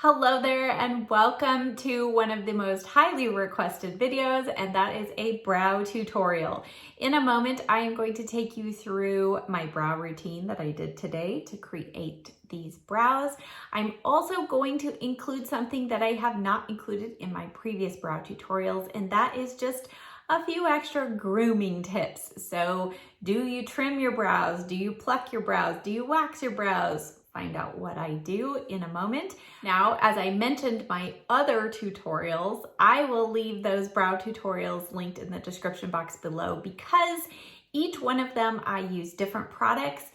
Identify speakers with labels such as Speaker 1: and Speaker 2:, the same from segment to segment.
Speaker 1: Hello there and welcome to one of the most highly requested videos, and that is a brow tutorial. In a moment, I am going to take you through my brow routine that I did today to create these brows. I'm also going to include something that I have not included in my previous brow tutorials, and that is just a few extra grooming tips. So do you trim your brows? Do you pluck your brows? Do you wax your brows? Find out what I do in a moment. Now, as I mentioned my other tutorials, I will leave those brow tutorials linked in the description box below because each one of them I use different products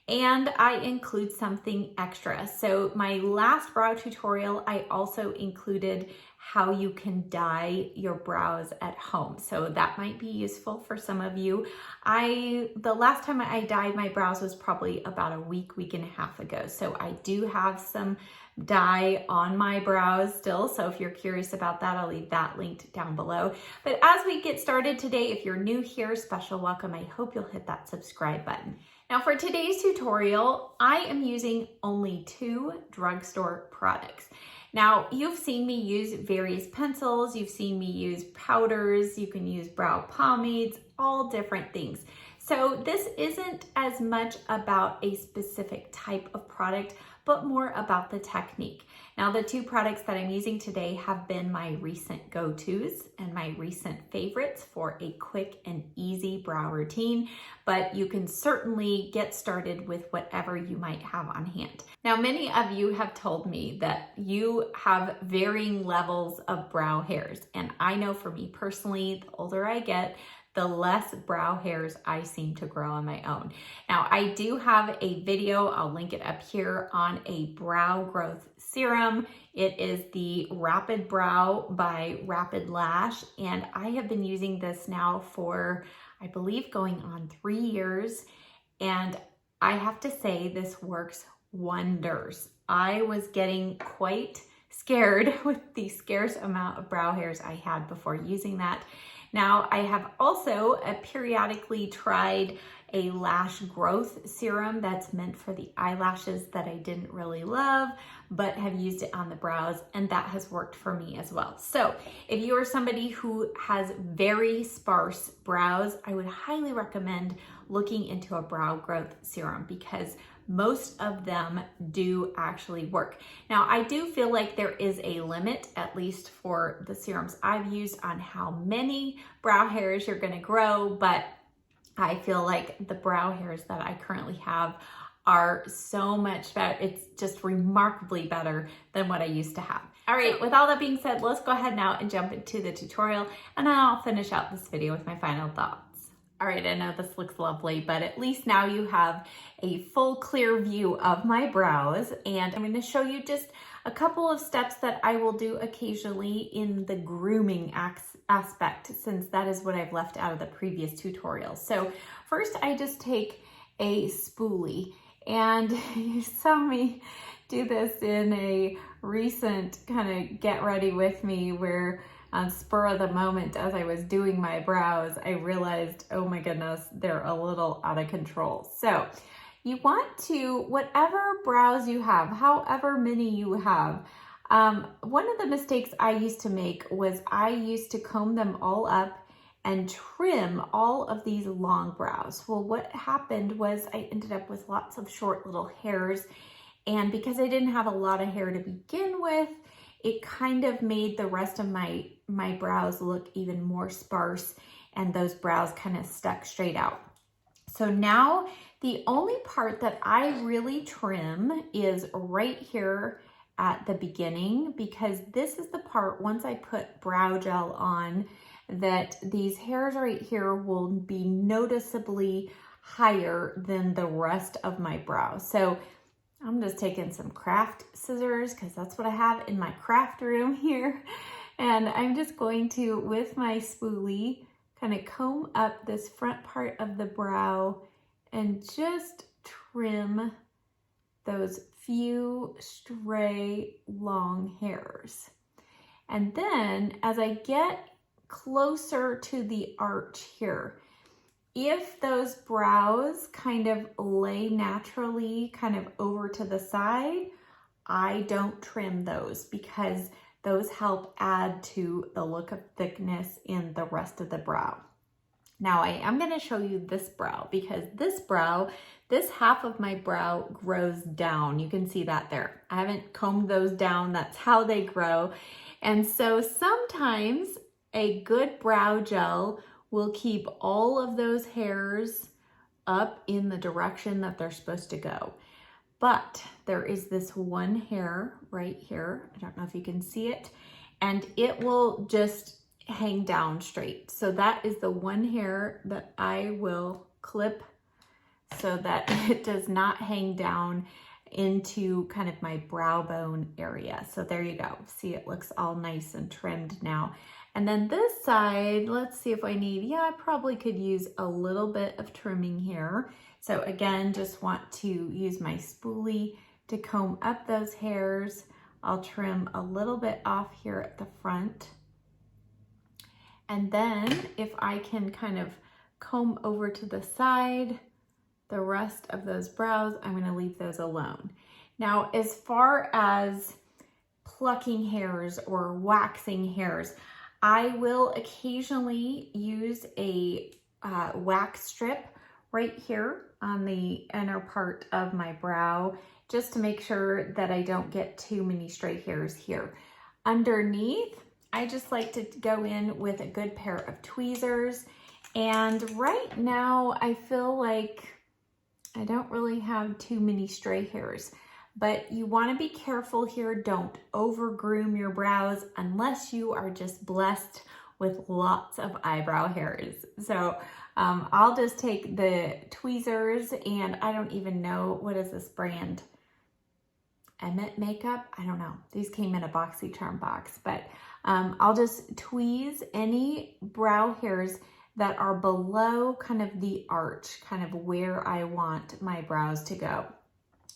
Speaker 1: and I include something extra. So my last brow tutorial, I also included how you can dye your brows at home. So that might be useful for some of you. The last time I dyed my brows was probably about a week and a half ago. So I do have some dye on my brows still. So if you're curious about that, I'll leave that linked down below. But as we get started today, if you're new here, special welcome. I hope you'll hit that subscribe button. Now for today's tutorial, I am using only 2 drugstore products. Now, you've seen me use various pencils, you've seen me use powders, you can use brow pomades, all different things. So this isn't as much about a specific type of product, but more about the technique. Now, the 2 products that I'm using today have been my recent go-tos and my recent favorites for a quick and easy brow routine, but you can certainly get started with whatever you might have on hand. Now, many of you have told me that you have varying levels of brow hairs, and I know for me personally, the older I get, the less brow hairs I seem to grow on my own. Now, I do have a video, I'll link it up here, on a brow growth serum. It is the Rapid Brow by Rapid Lash, and I have been using this now for, I believe, going on 3 years, and I have to say this works wonders. I was getting quite scared with the scarce amount of brow hairs I had before using that. Now, I have also periodically tried a lash growth serum that's meant for the eyelashes that I didn't really love, but have used it on the brows, and that has worked for me as well. So if you are somebody who has very sparse brows, I would highly recommend looking into a brow growth serum because most of them do actually work. Now, I do feel like there is a limit, at least for the serums I've used, on how many brow hairs you're gonna grow, but I feel like the brow hairs that I currently have are so much better. It's just remarkably better than what I used to have. All right, with all that being said, let's go ahead now and jump into the tutorial, and then I'll finish out this video with my final thoughts. All right, I know this looks lovely, but at least now you have a full clear view of my brows, and I'm gonna show you just a couple of steps that I will do occasionally in the grooming aspect, since that is what I've left out of the previous tutorials. So first, I just take a spoolie, and you saw me do this in a recent kind of get ready with me where on spur of the moment, as I was doing my brows, I realized, oh my goodness, they're a little out of control. So you want to, whatever brows you have, however many you have, one of the mistakes I used to make was I used to comb them all up and trim all of these long brows. Well, what happened was I ended up with lots of short little hairs, and because I didn't have a lot of hair to begin with, it kind of made the rest of my brows look even more sparse, and those brows kind of stuck straight out. So now the only part that I really trim is right here at the beginning, because this is the part, once I put brow gel on, that these hairs right here will be noticeably higher than the rest of my brow. So I'm just taking some craft scissors because that's what I have in my craft room here. And I'm just going to, with my spoolie, kind of comb up this front part of the brow and just trim those few stray long hairs. And then as I get closer to the arch here, if those brows kind of lay naturally kind of over to the side, I don't trim those because those help add to the look of thickness in the rest of the brow. Now I am going to show you this brow because this half of my brow grows down. You can see that there. I haven't combed those down. That's how they grow. And so sometimes a good brow gel will keep all of those hairs up in the direction that they're supposed to go. But there is this one hair right here. I don't know if you can see it, and it will just hang down straight. So that is the one hair that I will clip so that it does not hang down into kind of my brow bone area. So there you go. See, it looks all nice and trimmed now. And then this side, let's see if I need, yeah, I probably could use a little bit of trimming here. So again, just want to use my spoolie to comb up those hairs. I'll trim a little bit off here at the front. And then if I can kind of comb over to the side, the rest of those brows, I'm going to leave those alone. Now, as far as plucking hairs or waxing hairs, I will occasionally use a wax strip right here on the inner part of my brow, just to make sure that I don't get too many stray hairs here. Underneath, I just like to go in with a good pair of tweezers. And right now I feel like I don't really have too many stray hairs, but you want to be careful here. Don't over groom your brows unless you are just blessed with lots of eyebrow hairs. So I'll just take the tweezers, and I don't even know, what is this brand? Emmett Makeup? I don't know. These came in a BoxyCharm box, but I'll just tweeze any brow hairs that are below kind of the arch, kind of where I want my brows to go.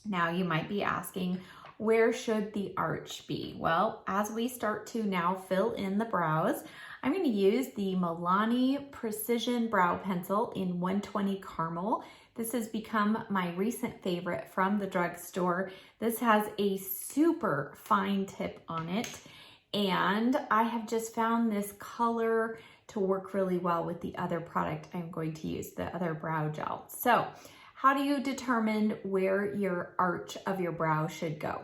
Speaker 1: Now you might be asking, where should the arch be? Well, as we start to now fill in the brows, I'm going to use the Milani Precision Brow Pencil in 120 Caramel. This has become my recent favorite from the drugstore. This has a super fine tip on it, and I have just found this color to work really well with the other product I'm going to use, the other brow gel. So how do you determine where your arch of your brow should go?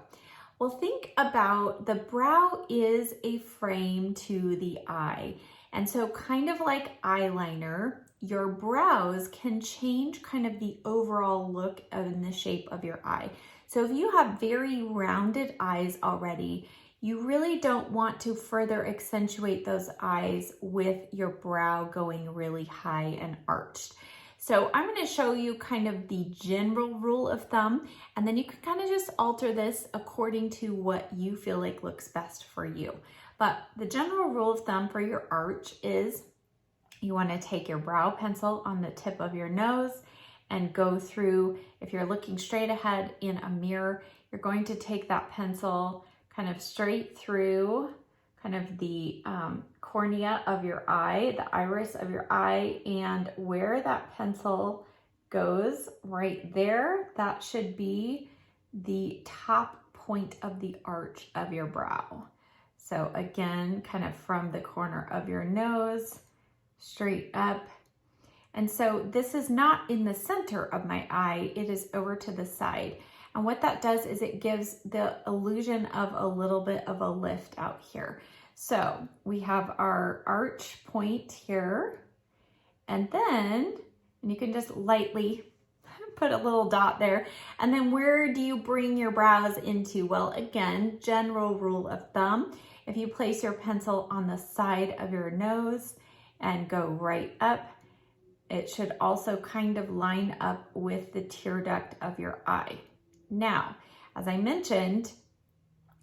Speaker 1: Well, think about, the brow is a frame to the eye. And so kind of like eyeliner, your brows can change kind of the overall look and the shape of your eye. So if you have very rounded eyes already, you really don't want to further accentuate those eyes with your brow going really high and arched. So I'm going to show you kind of the general rule of thumb, and then you can kind of just alter this according to what you feel like looks best for you. But the general rule of thumb for your arch is you want to take your brow pencil on the tip of your nose and go through, if you're looking straight ahead in a mirror, you're going to take that pencil kind of straight through kind of the cornea of your eye, the iris of your eye, and where that pencil goes right there, that should be the top point of the arch of your brow. So again, kind of from the corner of your nose, straight up. And so this is not in the center of my eye, it is over to the side. And what that does is it gives the illusion of a little bit of a lift out here. So we have our arch point here, and then, and you can just lightly put a little dot there. And then where do you bring your brows into? Well, again, general rule of thumb, if you place your pencil on the side of your nose and go right up, it should also kind of line up with the tear duct of your eye. Now, as I mentioned,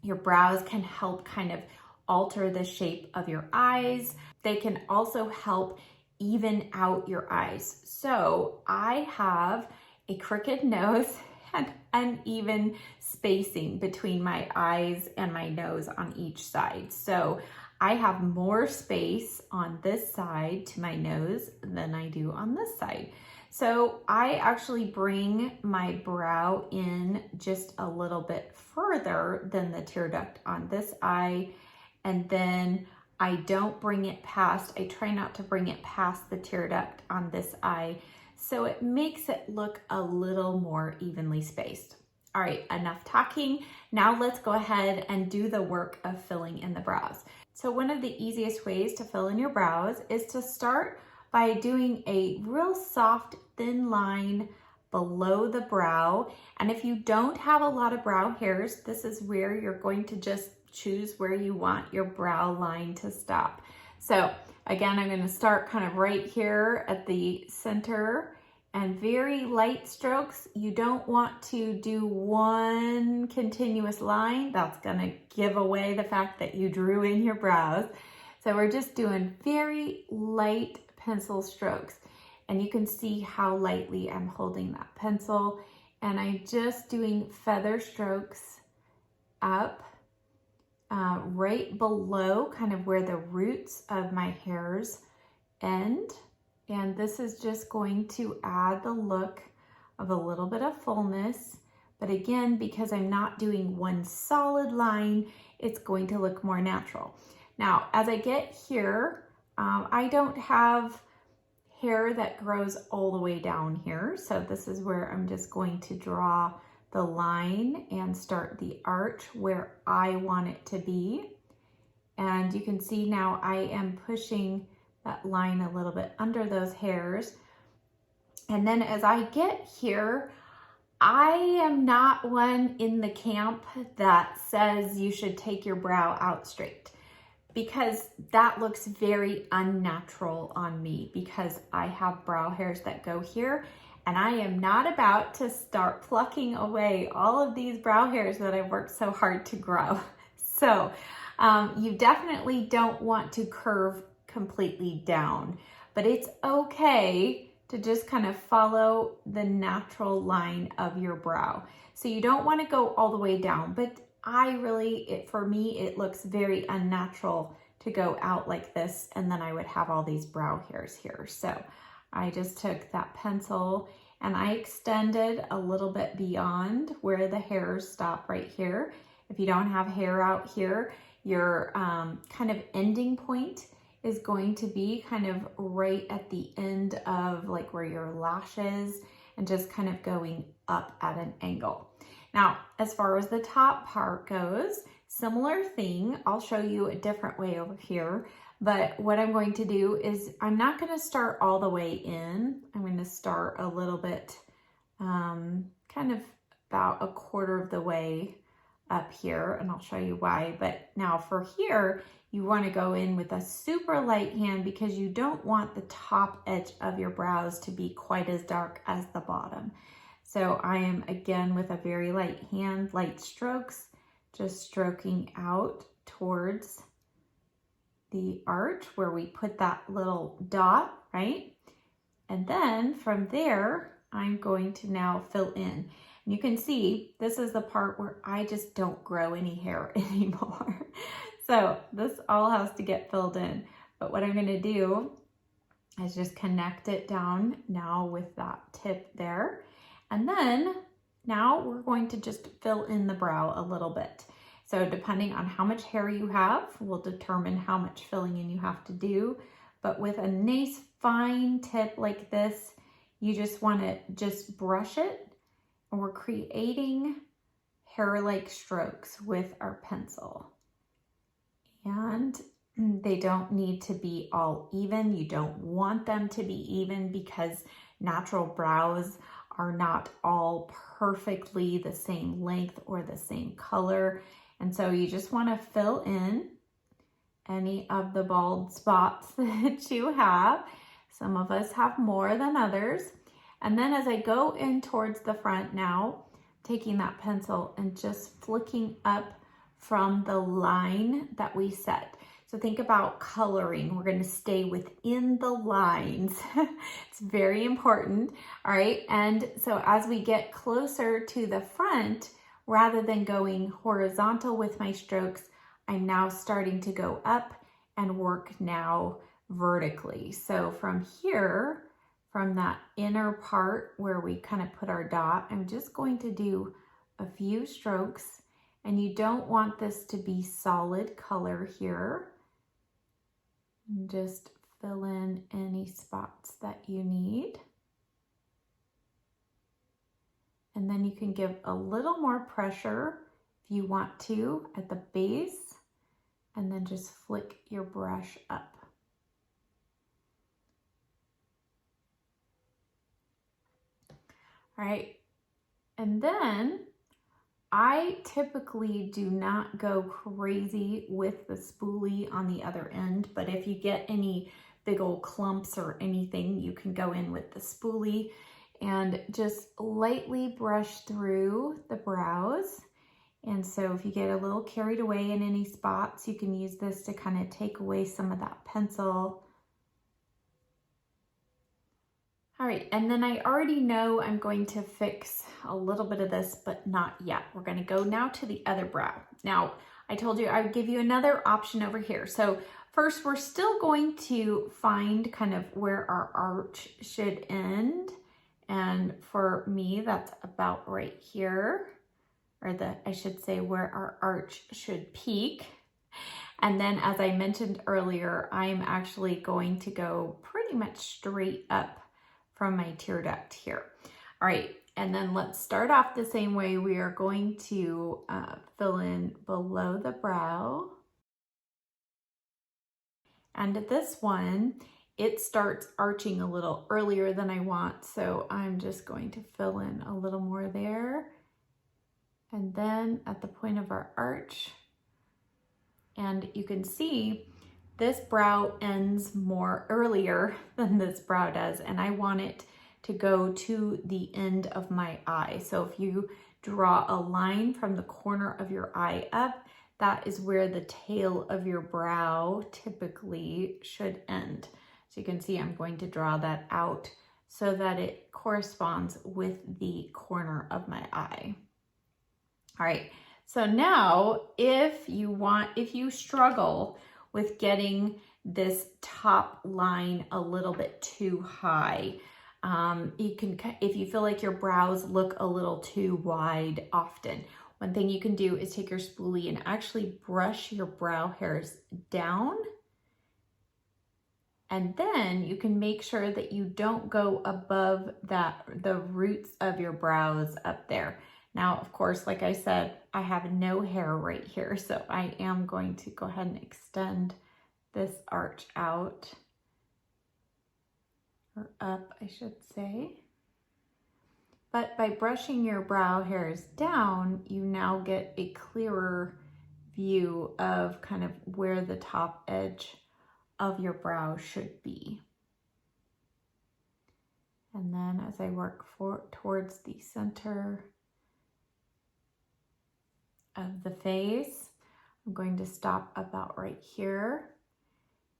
Speaker 1: your brows can help kind of alter the shape of your eyes. They can also help even out your eyes. So I have a crooked nose and uneven spacing between my eyes and my nose on each side. So I have more space on this side to my nose than I do on this side. So I actually bring my brow in just a little bit further than the tear duct on this eye, and then I don't bring it past, I try not to bring it past the tear duct on this eye, so it makes it look a little more evenly spaced. All right, enough talking. Now let's go ahead and do the work of filling in the brows. So one of the easiest ways to fill in your brows is to start by doing a real soft, thin line below the brow. And if you don't have a lot of brow hairs, this is where you're going to just choose where you want your brow line to stop. So again, I'm going to start kind of right here at the center, and very light strokes. You don't want to do one continuous line. That's going to give away the fact that you drew in your brows. So we're just doing very light pencil strokes, and you can see how lightly I'm holding that pencil, and I'm just doing feather strokes up right below kind of where the roots of my hairs end. And this is just going to add the look of a little bit of fullness. But again, because I'm not doing one solid line, it's going to look more natural. Now, as I get here, I don't have hair that grows all the way down here. So this is where I'm just going to draw the line and start the arch where I want it to be. And you can see now I am pushing that line a little bit under those hairs. And then as I get here, I am not one in the camp that says you should take your brow out straight, because that looks very unnatural on me, because I have brow hairs that go here, and I am not about to start plucking away all of these brow hairs that I've worked so hard to grow. So you definitely don't want to curve completely down, but it's okay to just kind of follow the natural line of your brow. So you don't want to go all the way down, but for me, it looks very unnatural to go out like this, and then I would have all these brow hairs here. So I just took that pencil and I extended a little bit beyond where the hairs stop right here. If you don't have hair out here, your kind of ending point is going to be kind of right at the end of like where your lashes, and just kind of going up at an angle. Now, as far as the top part goes, similar thing. I'll show you a different way over here, but what I'm going to do is I'm not going to start all the way in. I'm going to start a little bit, kind of about a quarter of the way up here, and I'll show you why. But now for here, you want to go in with a super light hand, because you don't want the top edge of your brows to be quite as dark as the bottom. So I am again with a very light hand, light strokes, just stroking out towards the arch where we put that little dot, right? And then from there, I'm going to now fill in. And you can see this is the part where I just don't grow any hair anymore. So this all has to get filled in. But what I'm going to do is just connect it down now with that tip there. And then now we're going to just fill in the brow a little bit. So depending on how much hair you have will determine how much filling in you have to do. But with a nice fine tip like this, you just want to just brush it, and we're creating hair-like strokes with our pencil. And they don't need to be all even. You don't want them to be even, because natural brows are not all perfectly the same length or the same color. And so you just want to fill in any of the bald spots that you have. Some of us have more than others. And then as I go in towards the front now, taking that pencil and just flicking up from the line that we set. So think about coloring. We're going to stay within the lines. It's very important. All right. And so as we get closer to the front, rather than going horizontal with my strokes, I'm now starting to go up and work now vertically. So from here, from that inner part where we kind of put our dot. I'm just going to do a few strokes, and you don't want this to be solid color here. And just fill in any spots that you need. And then you can give a little more pressure if you want to at the base, and then just flick your brush up. All right, and then I typically do not go crazy with the spoolie on the other end, but if you get any big old clumps or anything, you can go in with the spoolie and just lightly brush through the brows. And so if you get a little carried away in any spots, you can use this to kind of take away some of that pencil. All right, and then I already know I'm going to fix a little bit of this, but not yet. We're gonna go now to the other brow. Now, I told you I would give you another option over here. So first, we're still going to find kind of where our arch should end. And for me, that's about right here, or I should say where our arch should peak. And then as I mentioned earlier, I'm actually going to go pretty much straight up from my tear duct here. All right, and then let's start off the same way. We are going to fill in below the brow. And this one, it starts arching a little earlier than I want, so I'm just going to fill in a little more there. And then at the point of our arch, and you can see this brow ends more earlier than this brow does, and I want it to go to the end of my eye. So if you draw a line from the corner of your eye up, that is where the tail of your brow typically should end. So you can see I'm going to draw that out so that it corresponds with the corner of my eye. All right, so now if you struggle with getting this top line a little bit too high, if you feel like your brows look a little too wide often, one thing you can do is take your spoolie and actually brush your brow hairs down. And then you can make sure that you don't go above the roots of your brows up there. Now, of course, like I said, I have no hair right here, so I am going to go ahead and extend this arch out, or up, I should say. But by brushing your brow hairs down, you now get a clearer view of kind of where the top edge of your brow should be. And then as I work towards the center of the face, I'm going to stop about right here.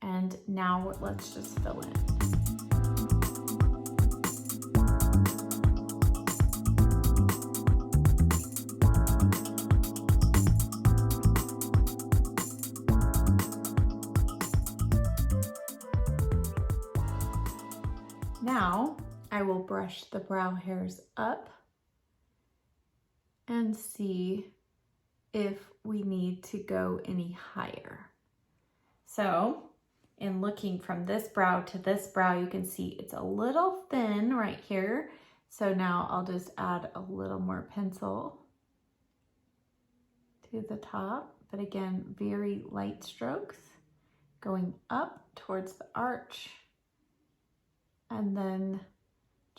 Speaker 1: And now let's just fill in. Now I will brush the brow hairs up and see if we need to go any higher. So in looking from this brow to this brow, you can see it's a little thin right here. So now I'll just add a little more pencil to the top, but again, very light strokes going up towards the arch, and then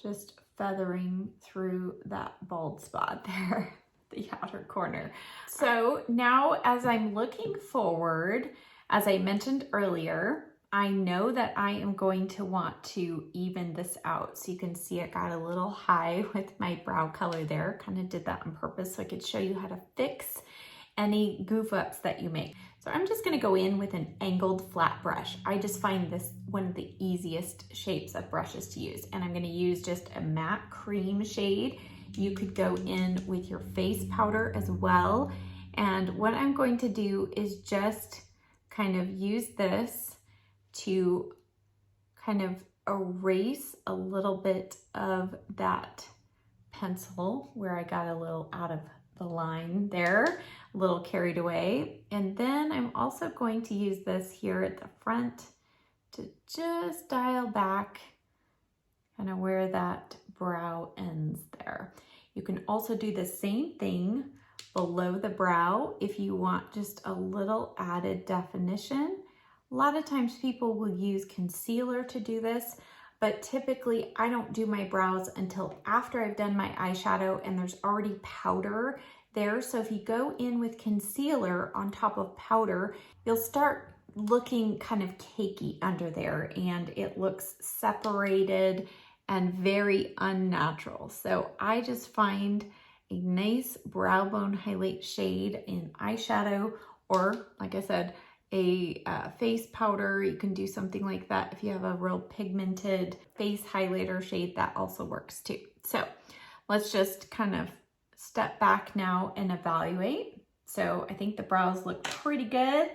Speaker 1: just feathering through that bald spot there, the outer corner. So now as I'm looking forward, as I mentioned earlier, I know that I am going to want to even this out. So you can see it got a little high with my brow color there. Kind of did that on purpose so I could show you how to fix any goof ups that you make. So I'm just gonna go in with an angled flat brush. I just find this one of the easiest shapes of brushes to use. And I'm gonna use just a matte cream shade. You could go in with your face powder as well. And what I'm going to do is just kind of use this to kind of erase a little bit of that pencil where I got a little out of the line there, a little carried away. And then I'm also going to use this here at the front to just dial back kind of where that brow ends there. You can also do the same thing below the brow if you want just a little added definition. A lot of times people will use concealer to do this, but typically I don't do my brows until after I've done my eyeshadow and there's already powder there. So if you go in with concealer on top of powder, you'll start looking kind of cakey under there and it looks separated and very unnatural. So I just find a nice brow bone highlight shade in eyeshadow, or like I said, a face powder. You can do something like that if you have a real pigmented face highlighter shade, that also works too. So let's just kind of step back now and evaluate. So I think the brows look pretty good.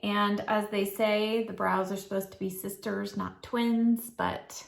Speaker 1: And as they say, the brows are supposed to be sisters, not twins, but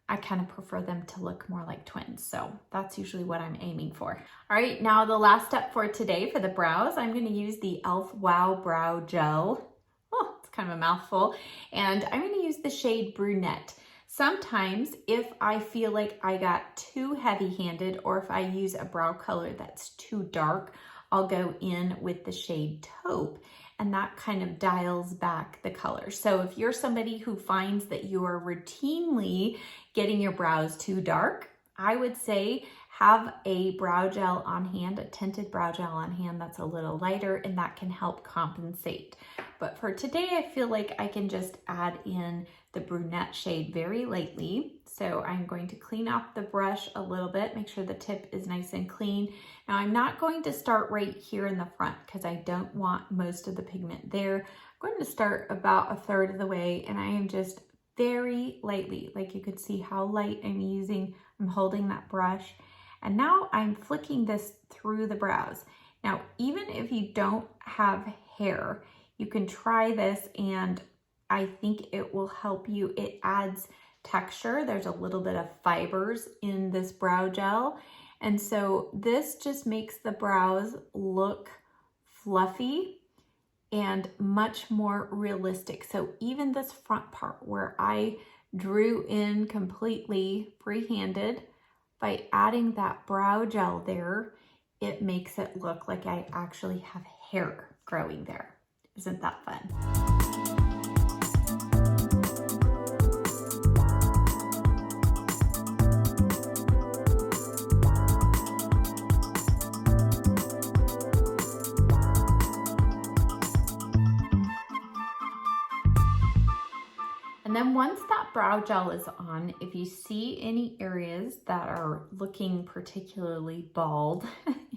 Speaker 1: I kind of prefer them to look more like twins. So that's usually what I'm aiming for. All right, now the last step for today for the brows, I'm gonna use the e.l.f. Wow Brow Gel. Oh, it's kind of a mouthful. And I'm gonna use the shade Brunette. Sometimes if I feel like I got too heavy-handed or if I use a brow color that's too dark, I'll go in with the shade Taupe, and that kind of dials back the color. So if you're somebody who finds that you are routinely getting your brows too dark, I would say have a brow gel on hand, a tinted brow gel on hand that's a little lighter, and that can help compensate. But for today, I feel like I can just add in the Brunette shade very lightly. So I'm going to clean off the brush a little bit, make sure the tip is nice and clean. Now I'm not going to start right here in the front because I don't want most of the pigment there. I'm going to start about a third of the way, and I am just very lightly, like you could see how light I'm holding that brush. And now I'm flicking this through the brows. Now, even if you don't have hair, you can try this and I think it will help you. It adds texture. There's a little bit of fibers in this brow gel. And so this just makes the brows look fluffy and much more realistic. So even this front part where I drew in completely freehanded, by adding that brow gel there, it makes it look like I actually have hair growing there. Isn't that fun? And then once that brow gel is on, if you see any areas that are looking particularly bald,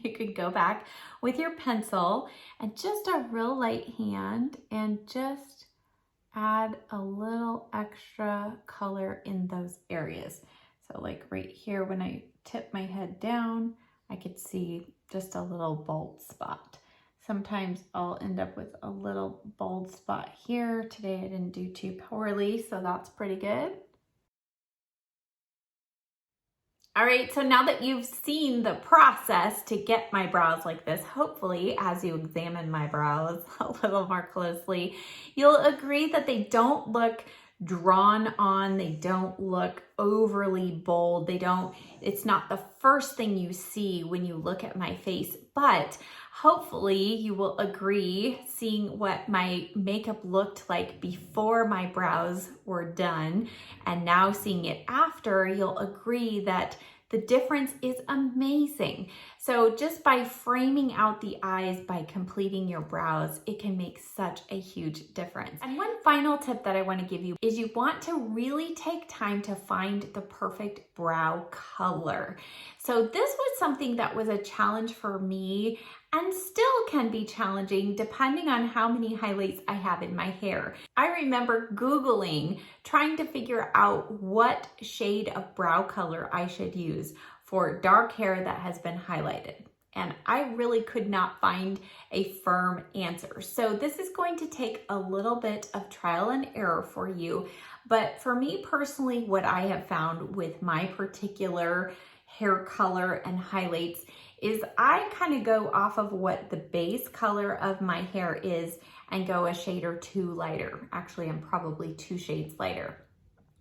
Speaker 1: you could go back with your pencil and just a real light hand and just add a little extra color in those areas. So like right here, when I tip my head down, I could see just a little bald spot. Sometimes I'll end up with a little bald spot here. Today I didn't do too poorly, so that's pretty good. All right, so now that you've seen the process to get my brows like this, hopefully as you examine my brows a little more closely, you'll agree that they don't look drawn on, they don't look overly bold, it's not the first thing you see when you look at my face, but hopefully you will agree, seeing what my makeup looked like before my brows were done and now seeing it after, you'll agree that the difference is amazing. So just by framing out the eyes, by completing your brows, it can make such a huge difference. And one final tip that I want to give you is you want to really take time to find the perfect brow color. So this was something that was a challenge for me and still can be challenging depending on how many highlights I have in my hair. I remember Googling, trying to figure out what shade of brow color I should use for dark hair that has been highlighted. and I really could not find a firm answer. So this is going to take a little bit of trial and error for you. But for me personally, what I have found with my particular hair color and highlights is I kind of go off of what the base color of my hair is and go a shade or two lighter. Actually, I'm probably 2 shades lighter.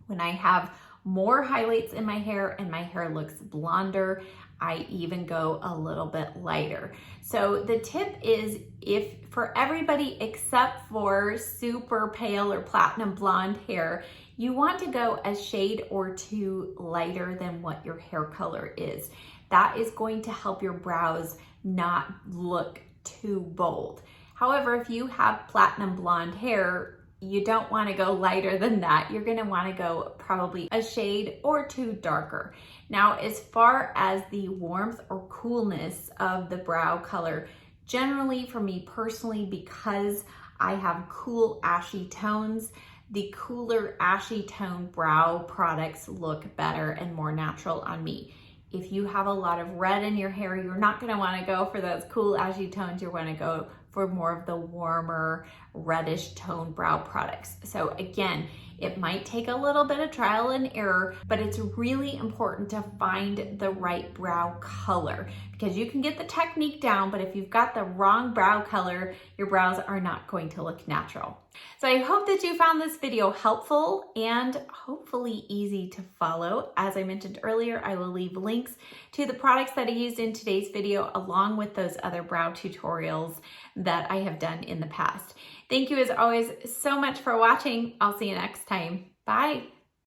Speaker 1: When I have more highlights in my hair and my hair looks blonder, I even go a little bit lighter. So the tip is, if for everybody except for super pale or platinum blonde hair, you want to go a shade or 2 lighter than what your hair color is. That is going to help your brows not look too bold. However, if you have platinum blonde hair, you don't want to go lighter than that. You're going to want to go probably a shade or 2 darker. Now, as far as the warmth or coolness of the brow color, generally for me personally, because I have cool ashy tones, the cooler ashy tone brow products look better and more natural on me. If you have a lot of red in your hair, you're not going to want to go for those cool ashy tones. You're going to go for more of the warmer reddish tone brow products. So again, it might take a little bit of trial and error, but it's really important to find the right brow color, because you can get the technique down, but if you've got the wrong brow color, your brows are not going to look natural. So I hope that you found this video helpful and hopefully easy to follow. As I mentioned earlier, I will leave links to the products that I used in today's video, along with those other brow tutorials that I have done in the past. Thank you as always so much for watching. I'll see you next time. Bye.